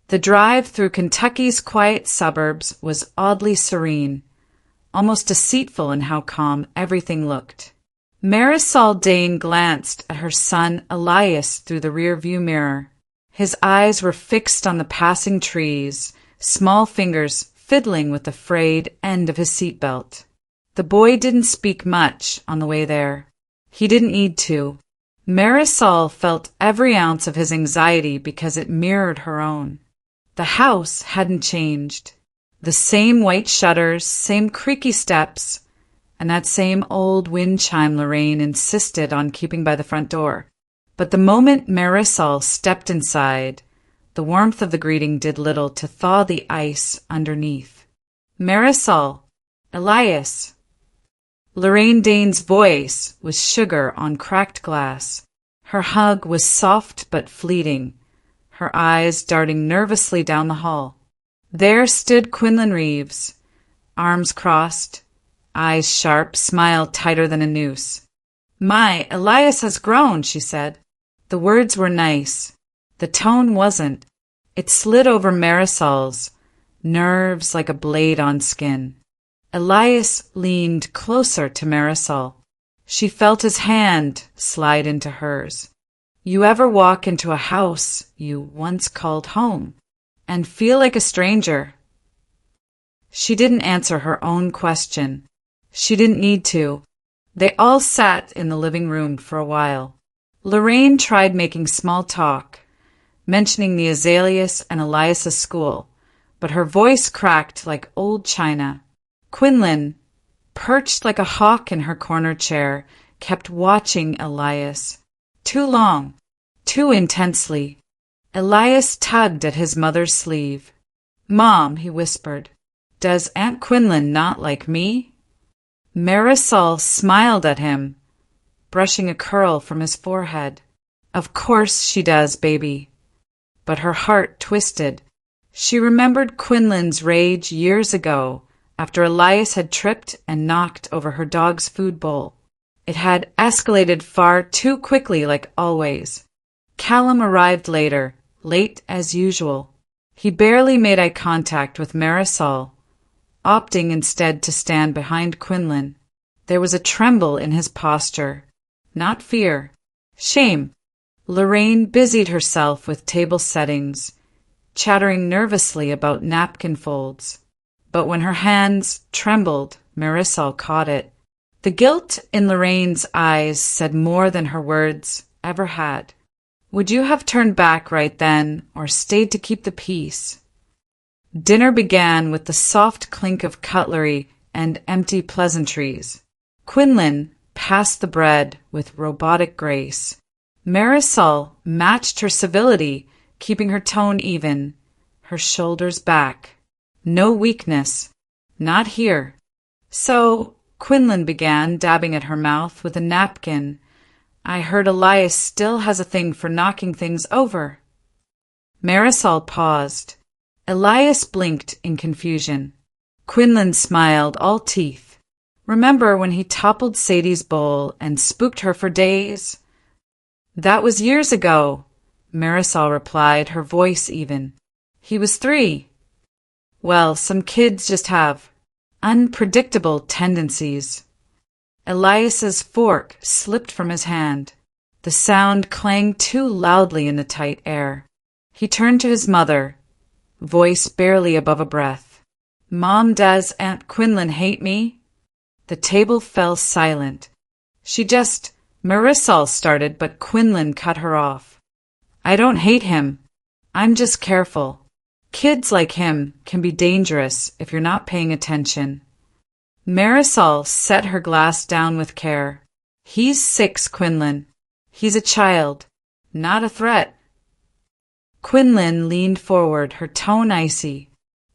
The drive through Kentucky's quiet suburbs was oddly serene, almost deceitful in how calm everything looked. Marisol Dane glanced at her son Elias through the rear-view mirror. His eyes were fixed on the passing trees, small fingers fiddling with the frayed end of his seatbelt. The boy didn't speak much on the way there. He didn't need to. Marisol felt every ounce of his anxiety because it mirrored her own. The house hadn't changed. The same white shutters, same creaky steps, and that same old wind chime Lorraine insisted on keeping by the front door. But the moment Marisol stepped inside, the warmth of the greeting did little to thaw the ice underneath. Marisol, Elias. Lorraine Dane's voice was sugar on cracked glass. Her hug was soft but fleeting, her eyes darting nervously down the hall. There stood Quinlan Reeves, arms crossed, eyes sharp, smile tighter than a noose. "My, Elias has grown," she said. The words were nice. The tone wasn't. It slid over Marisol's nerves like a blade on skin. Elias leaned closer to Marisol. She felt his hand slide into hers. You ever walk into a house you once called home and feel like a stranger? She didn't answer her own question. She didn't need to. They all sat in the living room for a while. Lorraine tried making small talk, mentioning the Azaleas and Elias's school, but her voice cracked like old china. Quinlan, perched like a hawk in her corner chair, kept watching Elias. Too long, too intensely. Elias tugged at his mother's sleeve. "Mom," he whispered, "does Aunt Quinlan not like me?" Marisol smiled at him, brushing a curl from his forehead. "Of course she does, baby." But her heart twisted. She remembered Quinlan's rage years ago, after Elias had tripped and knocked over her dog's food bowl. It had escalated far too quickly, like always. Callum arrived later, late as usual. He barely made eye contact with Marisol, opting instead to stand behind Quinlan. There was a tremble in his posture, not fear, shame. Lorraine busied herself with table settings, chattering nervously about napkin folds. But when her hands trembled, Marisol caught it. The guilt in Lorraine's eyes said more than her words ever had. Would you have turned back right then, or stayed to keep the peace? Dinner began with the soft clink of cutlery and empty pleasantries. Quinlan passed the bread with robotic grace. Marisol matched her civility, keeping her tone even, her shoulders back. No weakness. Not here. "So," Quinlan began, dabbing at her mouth with a napkin, "I heard Elias still has a thing for knocking things over." Marisol paused. Elias blinked in confusion. Quinlan smiled, all teeth. "Remember when he toppled Sadie's bowl and spooked her for days?" "That was years ago," Marisol replied, her voice even. "He was 3. Well, some kids just have unpredictable tendencies." Elias's fork slipped from his hand. The sound clanged too loudly in the tight air. He turned to his mother, voice barely above a breath. "Mom, does Aunt Quinlan hate me?" The table fell silent. Marisol started, but Quinlan cut her off. "I don't hate him. I'm just careful. Kids like him can be dangerous if you're not paying attention." Marisol set her glass down with care. "He's 6, Quinlan. He's a child, not a threat." Quinlan leaned forward, her tone icy.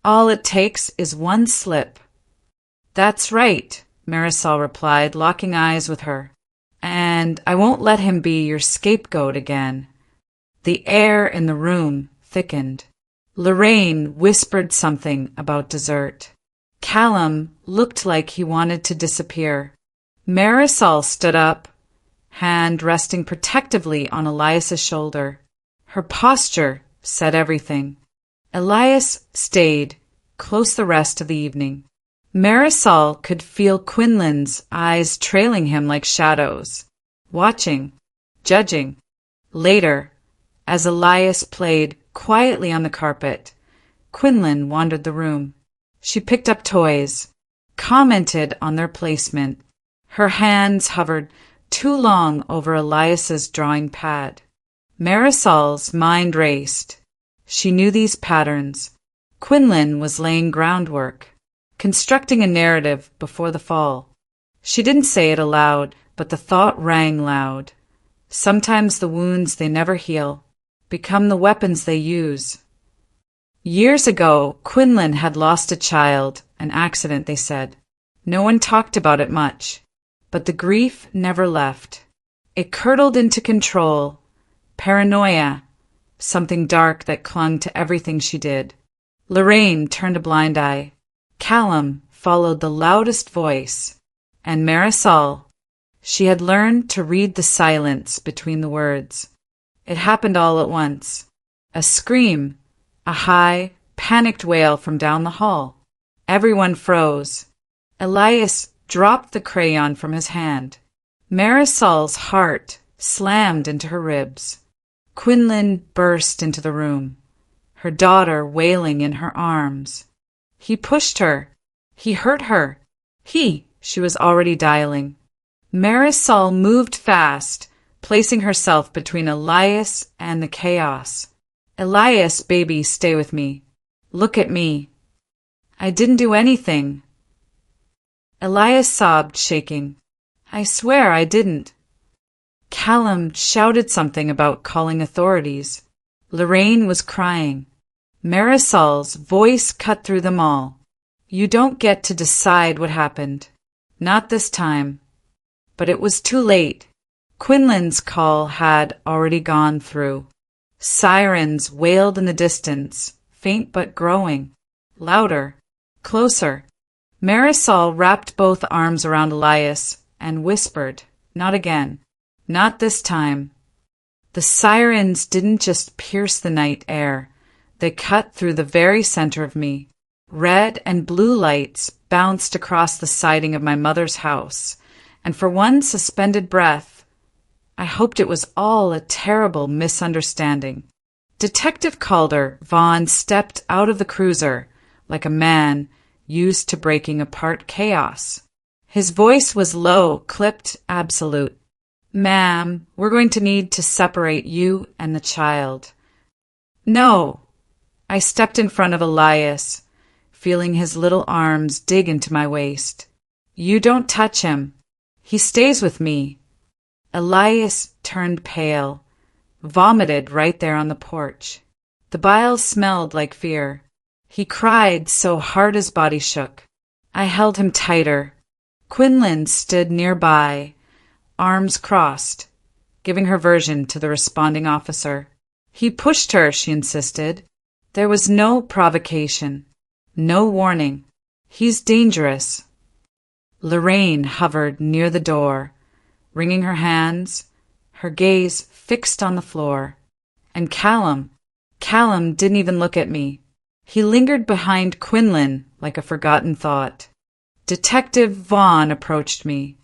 "All it takes is one slip." "That's right," Marisol replied, locking eyes with her. "And I won't let him be your scapegoat again." The air in the room thickened. Lorraine whispered something about dessert. Callum looked like he wanted to disappear. Marisol stood up, hand resting protectively on Elias's shoulder. Her posture said everything. Elias stayed close the rest of the evening. Marisol could feel Quinlan's eyes trailing him like shadows, watching, judging. Later, as Elias played quietly on the carpet, Quinlan wandered the room. She picked up toys, commented on their placement. Her hands hovered too long over Elias's drawing pad. Marisol's mind raced. She knew these patterns. Quinlan was laying groundwork, constructing a narrative before the fall. She didn't say it aloud, but the thought rang loud. Sometimes the wounds they never heal become the weapons they use. Years ago, Quinlan had lost a child, an accident, they said. No one talked about it much, but the grief never left. It curdled into control, paranoia, something dark that clung to everything she did. Lorraine turned a blind eye. Callum followed the loudest voice. And Marisol, she had learned to read the silence between the words. It happened all at once. A scream, a high, panicked wail from down the hall. Everyone froze. Elias dropped the crayon from his hand. Marisol's heart slammed into her ribs. Quinlan burst into the room, her daughter wailing in her arms. He pushed her. He hurt her. She was already dialing. Marisol moved fast, placing herself between Elias and the chaos. Elias, baby, stay with me. Look at me. I didn't do anything. Elias sobbed, shaking. I swear I didn't. Callum shouted something about calling authorities. Lorraine was crying. Marisol's voice cut through them all. You don't get to decide what happened. Not this time. But it was too late. Quinlan's call had already gone through. Sirens wailed in the distance, faint but growing. Louder. Closer. Marisol wrapped both arms around Elias and whispered, Not again. Not this time. The sirens didn't just pierce the night air. They cut through the very center of me. Red and blue lights bounced across the siding of my mother's house, and for one suspended breath, I hoped it was all a terrible misunderstanding. Detective Calder Vaughn stepped out of the cruiser like a man used to breaking apart chaos. His voice was low, clipped, absolute. Ma'am, we're going to need to separate you and the child. No. I stepped in front of Elias, feeling his little arms dig into my waist. You don't touch him. He stays with me. Elias turned pale, vomited right there on the porch. The bile smelled like fear. He cried so hard his body shook. I held him tighter. Quinlan stood nearby, arms crossed, giving her version to the responding officer. He pushed her, she insisted. There was no provocation, no warning. He's dangerous. Lorraine hovered near the door, wringing her hands, her gaze fixed on the floor. And Callum didn't even look at me. He lingered behind Quinlan like a forgotten thought. Detective Vaughn approached me.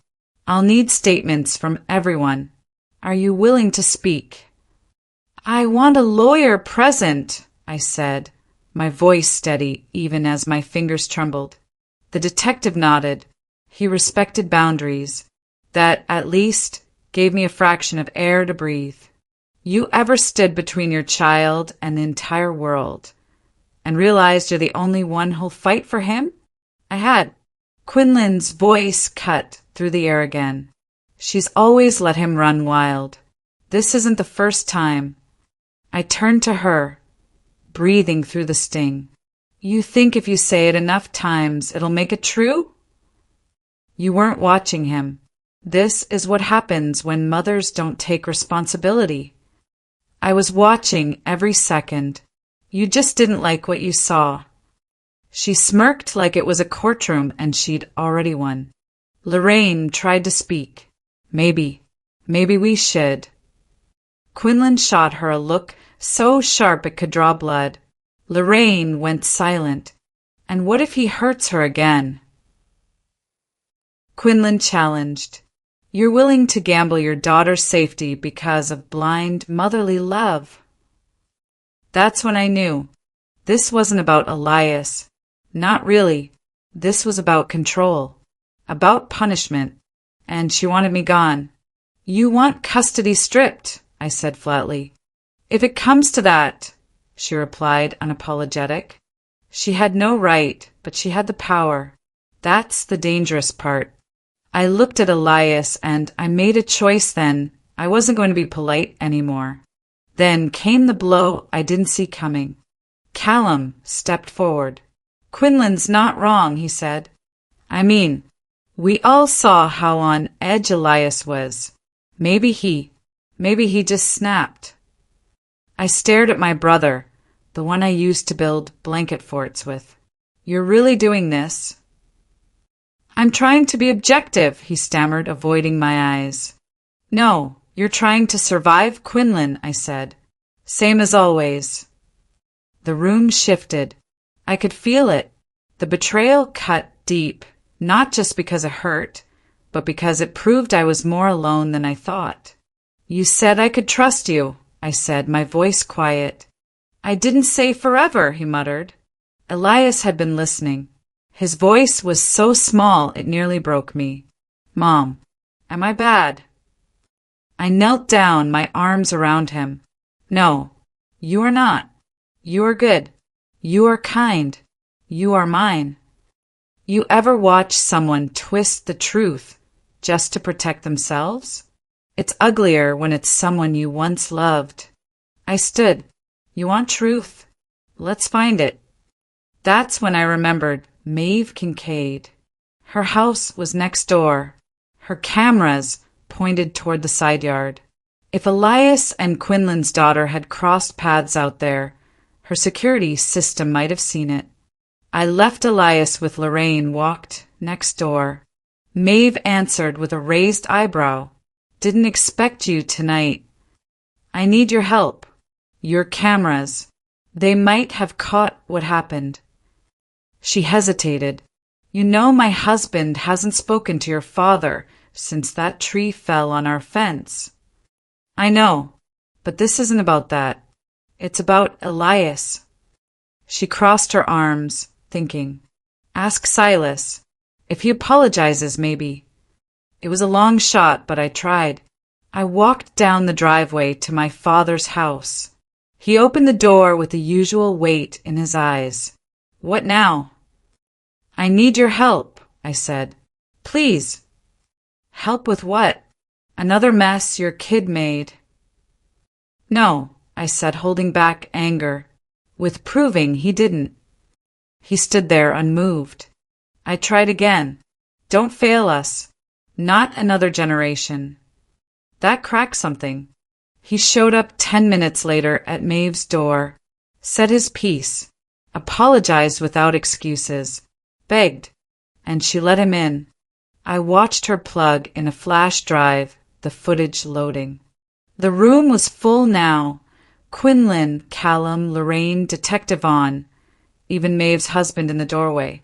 I'll need statements from everyone. Are you willing to speak? I want a lawyer present, I said, my voice steady even as my fingers trembled. The detective nodded. He respected boundaries. That, at least, gave me a fraction of air to breathe. You ever stood between your child and the entire world and realized you're the only one who'll fight for him? I had. Quinlan's voice cut through the air again. She's always let him run wild. This isn't the first time. I turned to her, breathing through the sting. You think if you say it enough times, it'll make it true? You weren't watching him. This is what happens when mothers don't take responsibility. I was watching every second. You just didn't like what you saw. She smirked like it was a courtroom and she'd already won. Lorraine tried to speak. Maybe we should. Quinlan shot her a look so sharp it could draw blood. Lorraine went silent. And what if he hurts her again? Quinlan challenged. You're willing to gamble your daughter's safety because of blind motherly love. That's when I knew. This wasn't about Elias. Not really. This was about control. About punishment. And she wanted me gone. You want custody stripped, I said flatly. If it comes to that, she replied, unapologetic. She had no right, but she had the power. That's the dangerous part. I looked at Elias and I made a choice then. I wasn't going to be polite anymore. Then came the blow I didn't see coming. Callum stepped forward. Quinlan's not wrong, he said. I mean, we all saw how on edge Elias was. Maybe he just snapped. I stared at my brother, the one I used to build blanket forts with. You're really doing this? I'm trying to be objective, he stammered, avoiding my eyes. No, you're trying to survive Quinlan, I said. Same as always. The room shifted. I could feel it. The betrayal cut deep, not just because it hurt, but because it proved I was more alone than I thought. You said I could trust you, I said, my voice quiet. I didn't say forever, he muttered. Elias had been listening. His voice was so small it nearly broke me. Mom, am I bad? I knelt down, my arms around him. No, you are not. You are good. You are kind. You are mine. You ever watch someone twist the truth just to protect themselves? It's uglier when it's someone you once loved. I stood. You want truth? Let's find it. That's when I remembered Maeve Kincaid. Her house was next door. Her cameras pointed toward the side yard. If Elias and Quinlan's daughter had crossed paths out there, her security system might have seen it. I left Elias with Lorraine, walked next door. Maeve answered with a raised eyebrow. Didn't expect you tonight. I need your help. Your cameras. They might have caught what happened. She hesitated. You know my husband hasn't spoken to your father since that tree fell on our fence. I know, but this isn't about that. It's about Elias. She crossed her arms, thinking. Ask Silas. If he apologizes, maybe. It was a long shot, but I tried. I walked down the driveway to my father's house. He opened the door with the usual weight in his eyes. What now? I need your help, I said. Please. Help with what? Another mess your kid made. No, I said, holding back anger, with proving he didn't. He stood there unmoved. I tried again. Don't fail us. Not another generation. That cracked something. He showed up 10 minutes later at Maeve's door, said his piece, apologized without excuses, begged, and she let him in. I watched her plug in a flash drive, the footage loading. The room was full now. Quinlan, Callum, Lorraine, Detective on, even Maeve's husband in the doorway.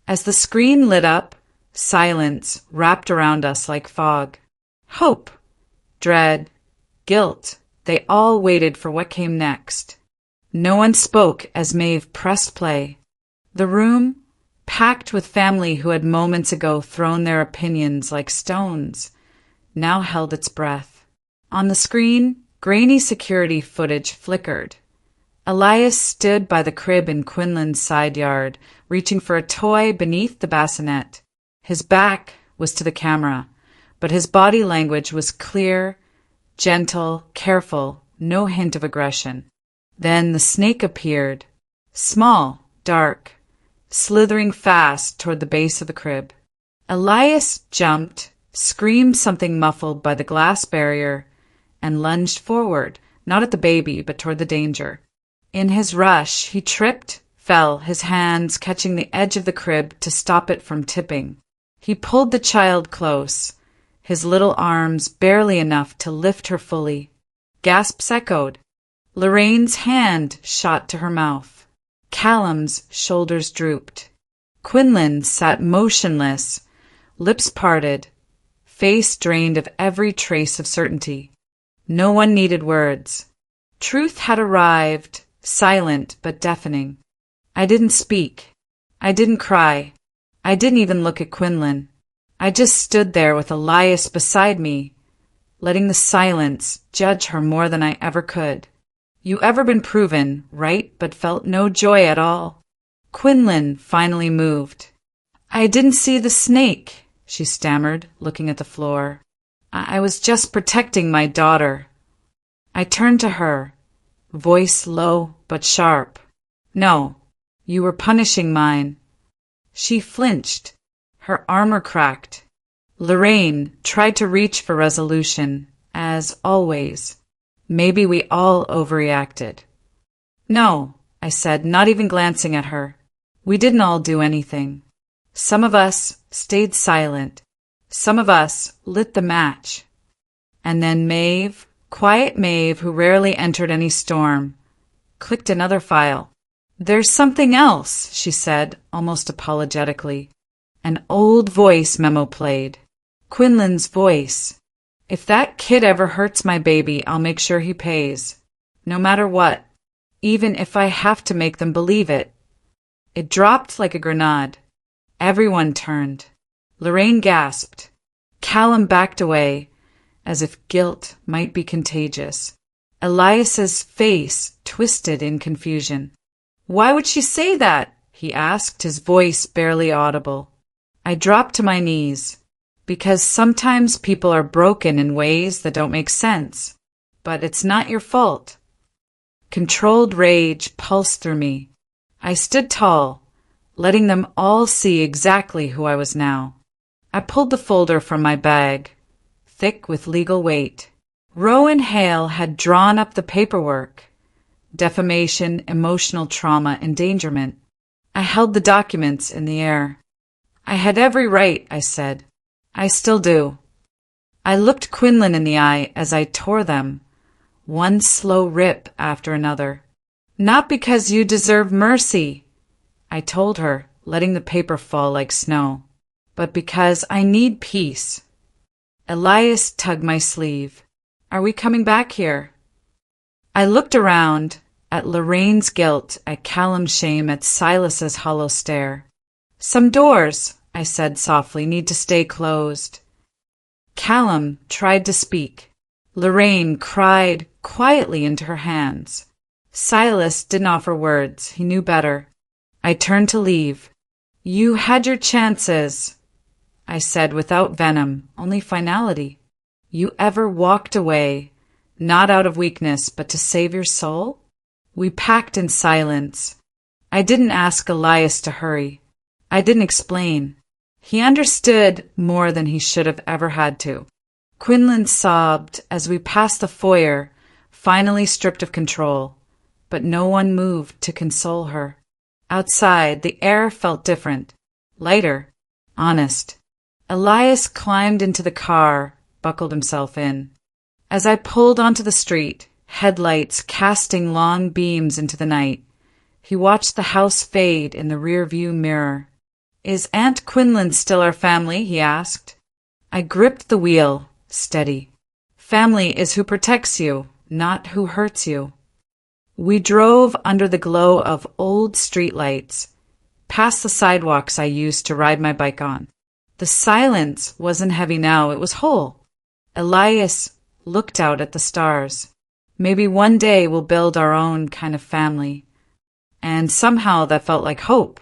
As the screen lit up, silence wrapped around us like fog. Hope, dread, guilt, they all waited for what came next. No one spoke as Maeve pressed play. The room, packed with family who had moments ago thrown their opinions like stones, now held its breath. On the screen, grainy security footage flickered. Elias stood by the crib in Quinlan's side yard, reaching for a toy beneath the bassinet. His back was to the camera, but his body language was clear, gentle, careful, no hint of aggression. Then the snake appeared, small, dark, slithering fast toward the base of the crib. Elias jumped, screamed something muffled by the glass barrier, and lunged forward, not at the baby, but toward the danger. In his rush, he tripped, fell, his hands catching the edge of the crib to stop it from tipping. He pulled the child close, his little arms barely enough to lift her fully. Gasps echoed. Lorraine's hand shot to her mouth. Callum's shoulders drooped. Quinlan sat motionless, lips parted, face drained of every trace of certainty. No one needed words. Truth had arrived, silent but deafening. I didn't speak. I didn't cry. I didn't even look at Quinlan. I just stood there with Elias beside me, letting the silence judge her more than I ever could. You ever been proven right but felt no joy at all? Quinlan finally moved. I didn't see the snake, she stammered, looking at the floor. I was just protecting my daughter. I turned to her, voice low but sharp. No, you were punishing mine. She flinched. Her armor cracked. Lorraine tried to reach for resolution, as always. Maybe we all overreacted. No, I said, not even glancing at her. We didn't all do anything. Some of us stayed silent. Some of us lit the match. And then Maeve, quiet Maeve who rarely entered any storm, clicked another file. There's something else, she said, almost apologetically. An old voice memo played. Quinlan's voice. If that kid ever hurts my baby, I'll make sure he pays. No matter what. Even if I have to make them believe it. It dropped like a grenade. Everyone turned. Lorraine gasped. Callum backed away, as if guilt might be contagious. Elias's face twisted in confusion. Why would she say that? He asked, his voice barely audible. I dropped to my knees. Because sometimes people are broken in ways that don't make sense. But it's not your fault. Controlled rage pulsed through me. I stood tall, letting them all see exactly who I was now. I pulled the folder from my bag, thick with legal weight. Rowan Hale had drawn up the paperwork. Defamation, emotional trauma, endangerment. I held the documents in the air. I had every right, I said. I still do. I looked Quinlan in the eye as I tore them, one slow rip after another. Not because you deserve mercy, I told her, letting the paper fall like snow, but because I need peace. Elias tugged my sleeve. Are we coming back here? I looked around, at Lorraine's guilt, at Callum's shame, at Silas's hollow stare. Some doors, I said softly, need to stay closed. Callum tried to speak. Lorraine cried quietly into her hands. Silas didn't offer words. He knew better. I turned to leave. You had your chances, I said without venom, only finality. You ever walked away, not out of weakness, but to save your soul? We packed in silence. I didn't ask Elias to hurry. I didn't explain. He understood more than he should have ever had to. Quinlan sobbed as we passed the foyer, finally stripped of control, but no one moved to console her. Outside, the air felt different, lighter, honest. Elias climbed into the car, buckled himself in. As I pulled onto the street, headlights casting long beams into the night, he watched the house fade in the rearview mirror. Is Aunt Quinlan still our family? He asked. I gripped the wheel, steady. Family is who protects you, not who hurts you. We drove under the glow of old streetlights, past the sidewalks I used to ride my bike on. The silence wasn't heavy now, it was whole. Elias looked out at the stars. Maybe one day we'll build our own kind of family. And somehow that felt like hope.